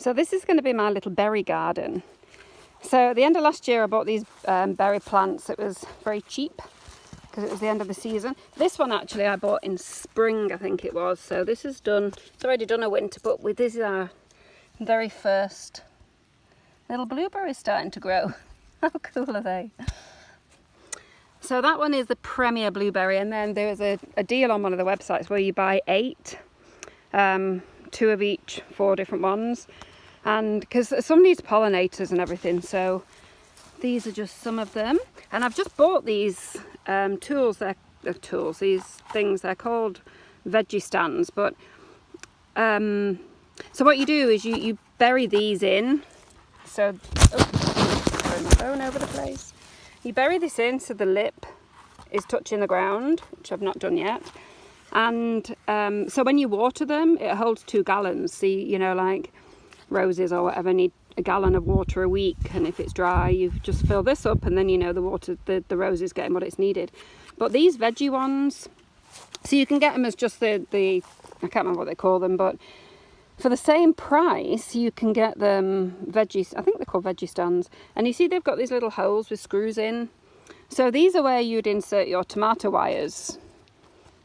So this is going to be my little berry garden. So at the end of last year I bought these berry plants. It was very cheap because it was the end of the season. This one actually I bought in spring, I think it was. So this is done, it's already done a winter, but with this is our very first little blueberries starting to grow. How cool are they? So that one is the premier blueberry, and then there was a deal on one of the websites where you buy 8, 2 of each, 4 different ones. And because some needs pollinators and everything, so these are just some of them. And I've just bought these these things, they're called veggie stands. But so what you do is you bury these in. So, throwing my phone over the place. You bury this in so the lip is touching the ground, which I've not done yet. And so when you water them, it holds 2 gallons. See, you know, like roses or whatever need a gallon of water a week, and if it's dry you just fill this up, and then you know the water, the rose is getting what it's needed. But these veggie ones, so you can get them as just the I can't remember what they call them, but for the same price you can get them veggies, I think they're called veggie stands, and you see they've got these little holes with screws in. So these are where you'd insert your tomato wires,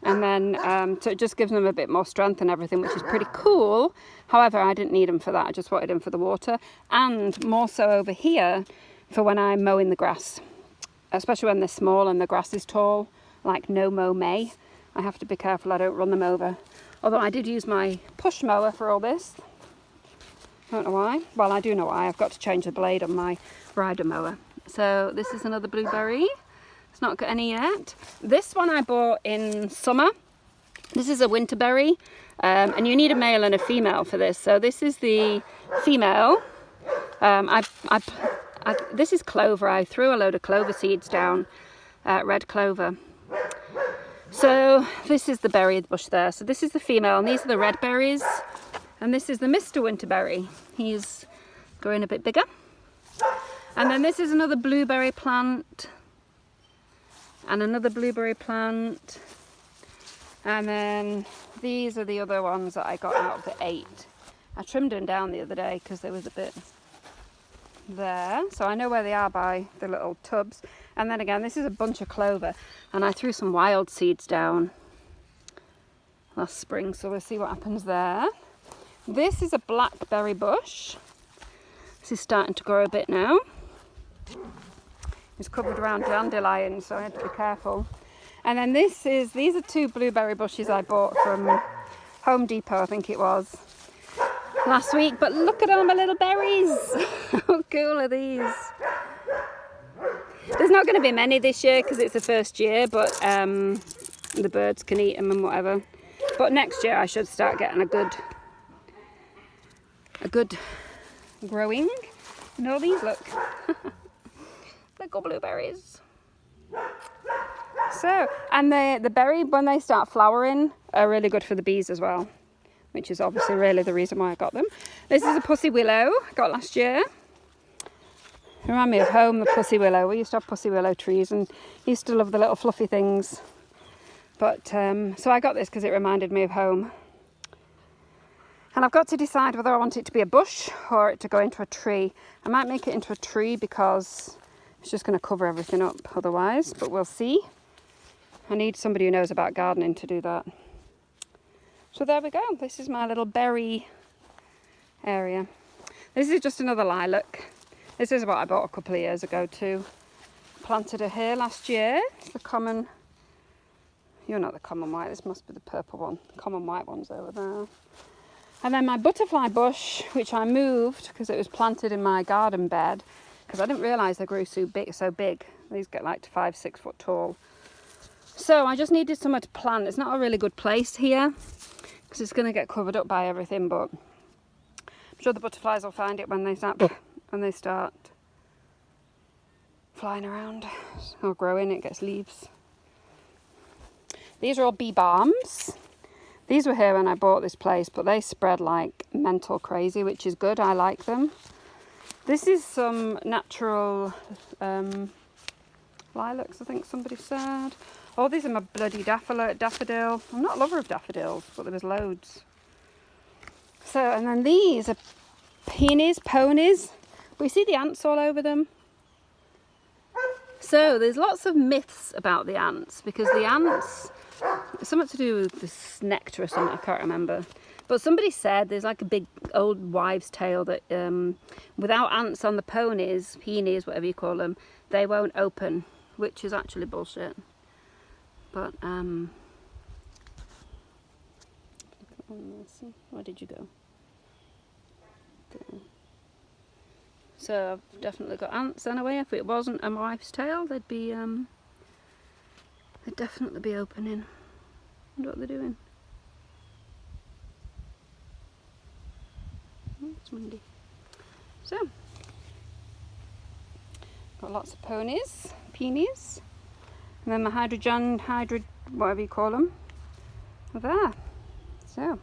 and then so it just gives them a bit more strength and everything, which is pretty cool. However, I didn't need them for that, I just wanted them for the water, and more so over here for when I'm mowing the grass, especially when they're small and the grass is tall, like no mow May. I have to be careful I don't run them over. Although I did use my push mower for all this. I don't know why. Well, I do know why. I've got to change the blade on my rider mower. So this is another blueberry. It's not got any yet. This one I bought in summer. This is a winter berry, and you need a male and a female for this. So this is the female. This is clover. I threw a load of clover seeds down, red clover. So this is the berry bush there. So this is the female, and these are the red berries. And this is the Mr. Winterberry. He's growing a bit bigger. And then this is another blueberry plant. And another blueberry plant. And then these are the other ones that I got out of the 8. I trimmed them down the other day because there was a bit there. So I know where they are by the little tubs. And then again, this is a bunch of clover. And I threw some wild seeds down last spring, so we'll see what happens there. This is a blackberry bush. This is starting to grow a bit now. It's covered around dandelions, so I had to be careful. And then these are 2 blueberry bushes I bought from Home Depot, I think it was, last week. But look at all my little berries. How cool are these? There's not going to be many this year because it's the first year, but the birds can eat them and whatever. But next year I should start getting a good growing. And all these, look. Little blueberries. So, and the berry, when they start flowering, are really good for the bees as well, which is obviously really the reason why I got them. This is a pussy willow I got last year. Remind me of home, the pussy willow. We used to have pussy willow trees and used to love the little fluffy things. But so I got this because it reminded me of home. And I've got to decide whether I want it to be a bush or it to go into a tree. I might make it into a tree because it's just going to cover everything up otherwise, but we'll see. I need somebody who knows about gardening to do that. So there we go. This is my little berry area. This is just another lilac. This is what I bought a couple of years ago too. Planted her here last year. It's the common, you're not the common white, this must be the purple one. The common white one's over there. And then my butterfly bush, which I moved because it was planted in my garden bed, because I didn't realise they grew so big. These get like 5-6 foot tall. So I just needed somewhere to plant. It's not a really good place here because it's going to get covered up by everything, but I'm sure the butterflies will find it when they start flying around or growing. It gets leaves. These are all bee balms. These were here when I bought this place, but they spread like mental crazy, which is good. I like them. This is some natural lilacs, I think somebody said. Oh, these are my bloody daffodil. I'm not a lover of daffodils, but there was loads. So, and then these are peonies, ponies. We see the ants all over them. So there's lots of myths about the ants, because the ants, something to do with this nectar or something, I can't remember. But somebody said there's like a big old wives' tale that without ants on the ponies, peonies, whatever you call them, they won't open, which is actually bullshit. But where did you go? There. So I've definitely got ants anyway. If it wasn't a wife's tale, they'd definitely be opening. I wonder what they're doing. Oh, it's windy. So got lots of ponies, peonies, and then my whatever you call them, are there. So